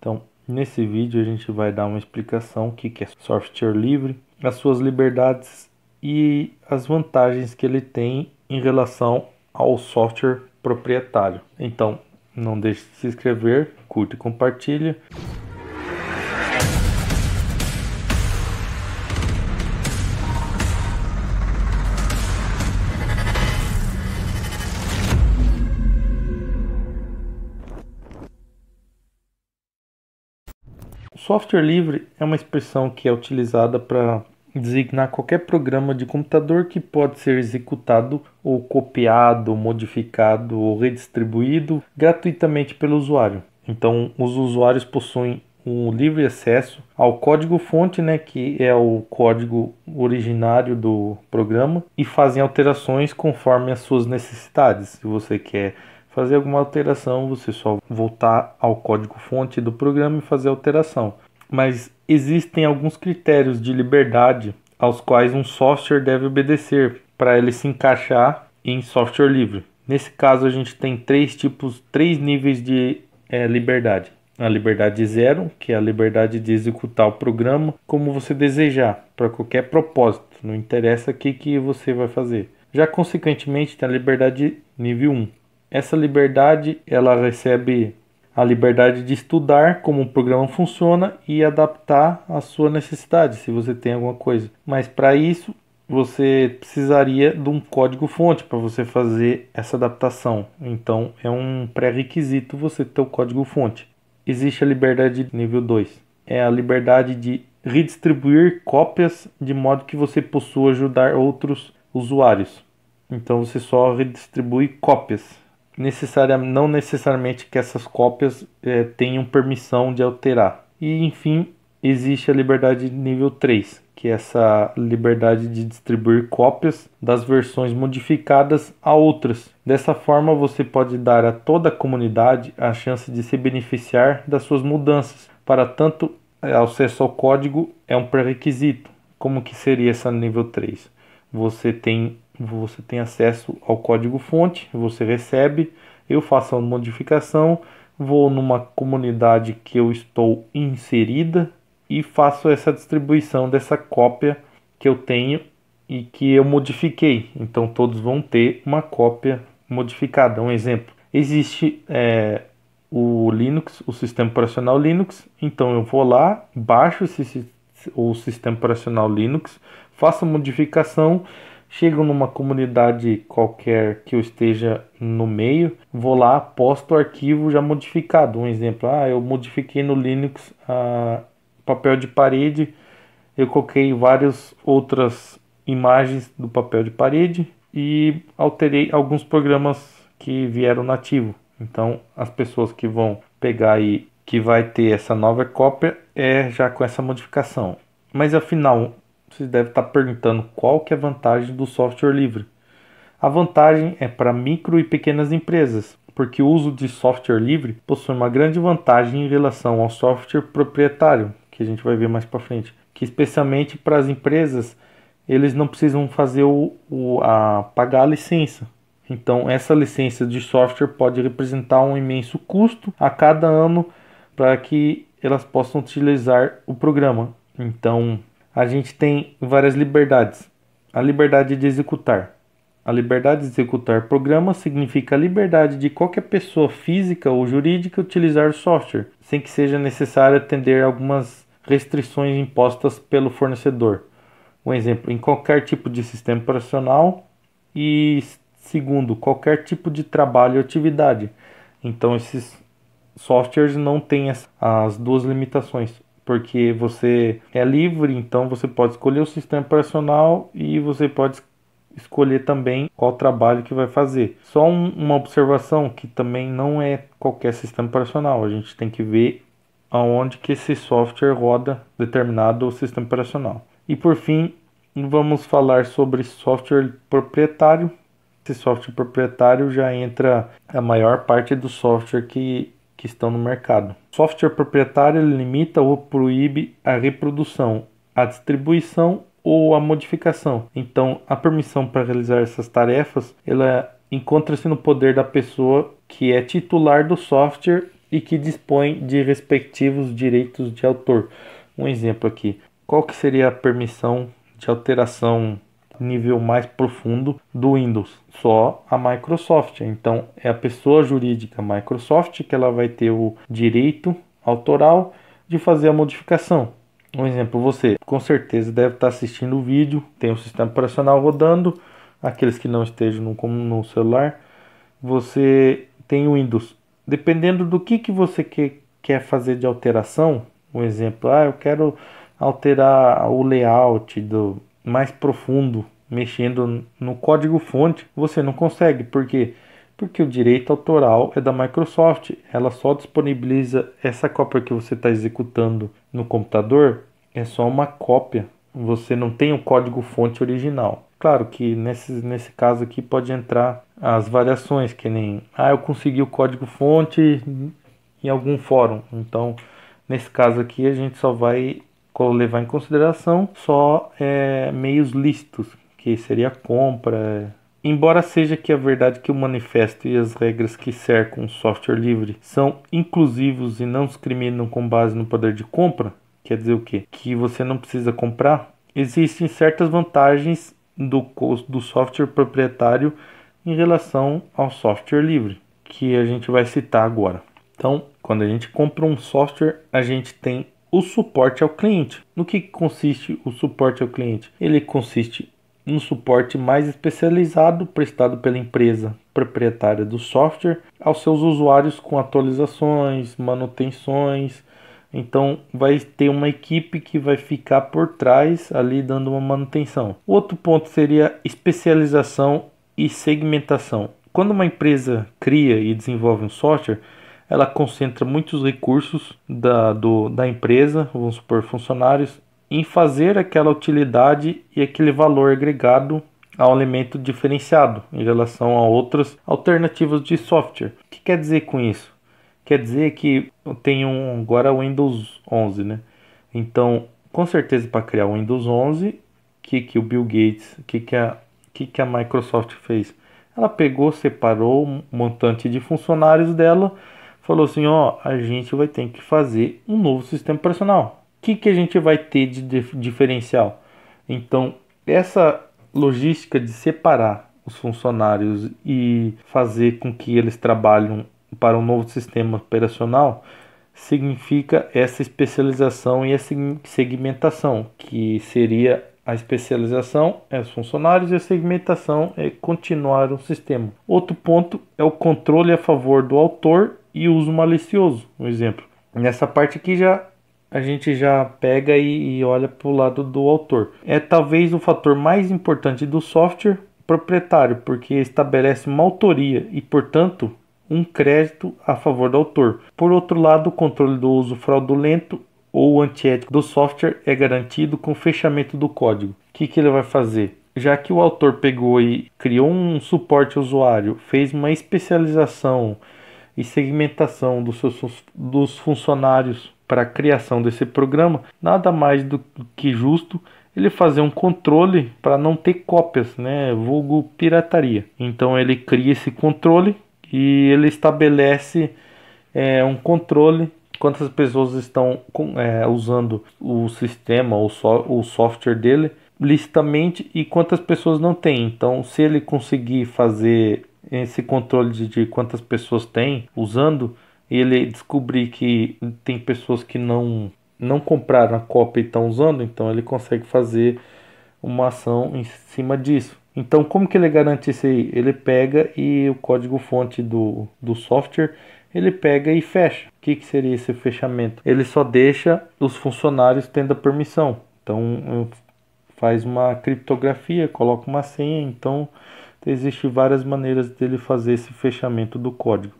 Então, nesse vídeo a gente vai dar uma explicação o que é software livre, as suas liberdades e as vantagens que ele tem em relação ao software proprietário. Então, não deixe de se inscrever, curte e compartilha. O software livre é uma expressão que é utilizada para designar qualquer programa de computador que pode ser executado ou copiado, modificado ou redistribuído gratuitamente pelo usuário. Então, os usuários possuem um livre acesso ao código-fonte, que é o código originário do programa, e fazem alterações conforme as suas necessidades. Se você quer fazer alguma alteração, você só voltar ao código-fonte do programa e fazer a alteração. Mas existem alguns critérios de liberdade aos quais um software deve obedecer para ele se encaixar em software livre. Nesse caso, a gente tem três níveis de liberdade. A liberdade zero, que é a liberdade de executar o programa como você desejar, para qualquer propósito, não interessa o que você vai fazer. Já consequentemente tem a liberdade nível 1. Essa liberdade ela recebe a liberdade de estudar como o programa funciona e adaptar à sua necessidade, se você tem alguma coisa. Mas para isso, você precisaria de um código-fonte para você fazer essa adaptação. Então, é um pré-requisito você ter o código-fonte. Existe a liberdade nível 2. É a liberdade de redistribuir cópias de modo que você possa ajudar outros usuários. Então, você só redistribui cópias. Não necessariamente que essas cópias tenham permissão de alterar. E enfim, existe a liberdade nível 3, que é essa liberdade de distribuir cópias das versões modificadas a outras. Dessa forma, você pode dar a toda a comunidade a chance de se beneficiar das suas mudanças. Para tanto, acesso ao código é um pré-requisito. Como que seria essa nível 3? Você tem acesso ao código-fonte, você recebe, eu faço a modificação, vou numa comunidade que eu estou inserida e faço essa distribuição dessa cópia que eu tenho e que eu modifiquei. Então todos vão ter uma cópia modificada. Um exemplo, existe o Linux, o sistema operacional Linux, então eu vou lá, baixo o sistema operacional Linux, faço a modificação, chego numa comunidade qualquer que eu esteja no meio, vou lá, posto o arquivo já modificado. Um exemplo, eu modifiquei no Linux papel de parede, eu coloquei várias outras imagens do papel de parede e alterei alguns programas que vieram nativo. Então, as pessoas que vão pegar e que vai ter essa nova cópia já com essa modificação. Mas afinal, você deve estar perguntando qual que é a vantagem do software livre. A vantagem é para micro e pequenas empresas, porque o uso de software livre possui uma grande vantagem em relação ao software proprietário, que a gente vai ver mais para frente, que especialmente para as empresas, eles não precisam fazer pagar a licença. Então, essa licença de software pode representar um imenso custo a cada ano para que elas possam utilizar o programa. Então, a gente tem várias liberdades. A liberdade de executar. A liberdade de executar programas significa a liberdade de qualquer pessoa física ou jurídica utilizar o software, sem que seja necessário atender algumas restrições impostas pelo fornecedor. Um exemplo, em qualquer tipo de sistema operacional e segundo, qualquer tipo de trabalho ou atividade. Então, esses softwares não têm as duas limitações, porque você é livre, então você pode escolher o sistema operacional e você pode escolher também qual trabalho que vai fazer. Só uma observação, que também não é qualquer sistema operacional, a gente tem que ver aonde que esse software roda determinado sistema operacional. E por fim, vamos falar sobre software proprietário. Esse software proprietário já entra a maior parte do software que estão no mercado. Software proprietário limita ou proíbe a reprodução, a distribuição ou a modificação. Então, a permissão para realizar essas tarefas, ela encontra-se no poder da pessoa que é titular do software e que dispõe de respectivos direitos de autor. Um exemplo aqui, qual que seria a permissão de alteração nível mais profundo do Windows? Só a Microsoft. Então é a pessoa jurídica Microsoft que ela vai ter o direito autoral de fazer a modificação. Um exemplo, você com certeza deve estar assistindo o vídeo, tem o sistema operacional rodando, aqueles que não estejam no celular, você tem o Windows. Dependendo do que você quer fazer de alteração, um exemplo, eu quero alterar o layout do mais profundo, mexendo no código-fonte, você não consegue. Por quê? Porque o direito autoral é da Microsoft. Ela só disponibiliza essa cópia que você está executando no computador, é só uma cópia. Você não tem o código-fonte original. Claro que nesse caso aqui pode entrar as variações, que nem, eu consegui o código-fonte em algum fórum. Então, nesse caso aqui, a gente só vai levar em consideração só meios lícitos, que seria compra. Embora seja que a verdade que o manifesto e as regras que cercam o software livre são inclusivos e não discriminam com base no poder de compra, quer dizer o quê? Que você não precisa comprar. Existem certas vantagens do software proprietário em relação ao software livre, que a gente vai citar agora. Então, quando a gente compra um software, a gente tem o suporte ao cliente. No que consiste o suporte ao cliente? Ele consiste um suporte mais especializado prestado pela empresa proprietária do software aos seus usuários com atualizações, manutenções. Então vai ter uma equipe que vai ficar por trás ali dando uma manutenção. Outro ponto seria especialização e segmentação. Quando uma empresa cria e desenvolve um software, ela concentra muitos recursos da empresa, vamos supor funcionários, em fazer aquela utilidade e aquele valor agregado ao elemento diferenciado em relação a outras alternativas de software. O que quer dizer com isso? Quer dizer que eu tenho agora o Windows 11, né? Então, com certeza para criar o Windows 11, que o Bill Gates, que a Microsoft fez? Ela pegou, separou um montante de funcionários dela, falou assim, a gente vai ter que fazer um novo sistema operacional. O que a gente vai ter de diferencial? Então, essa logística de separar os funcionários e fazer com que eles trabalhem para um novo sistema operacional significa essa especialização e essa segmentação, que seria a especialização é os funcionários e a segmentação é continuar o sistema. Outro ponto é o controle a favor do autor e uso malicioso. Um exemplo, nessa parte aqui a gente já pega e olha para o lado do autor. É talvez o fator mais importante do software proprietário, porque estabelece uma autoria e, portanto, um crédito a favor do autor. Por outro lado, o controle do uso fraudulento ou antiético do software é garantido com o fechamento do código. O que ele vai fazer? Já que o autor pegou e criou um suporte ao usuário, fez uma especialização e segmentação dos funcionários para a criação desse programa, nada mais do que justo ele fazer um controle para não ter cópias, né? Vulgo pirataria. Então ele cria esse controle e ele estabelece um controle quantas pessoas estão usando o sistema ou o software dele licitamente e quantas pessoas não tem. Então, se ele conseguir fazer esse controle de quantas pessoas tem usando, ele descobrir que tem pessoas que não compraram a cópia e estão usando, então ele consegue fazer uma ação em cima disso. Então, como que ele garante isso aí? Ele pega e o código-fonte do software, ele pega e fecha. O que seria esse fechamento? Ele só deixa os funcionários tendo a permissão. Então, faz uma criptografia, coloca uma senha. Então, existem várias maneiras dele fazer esse fechamento do código.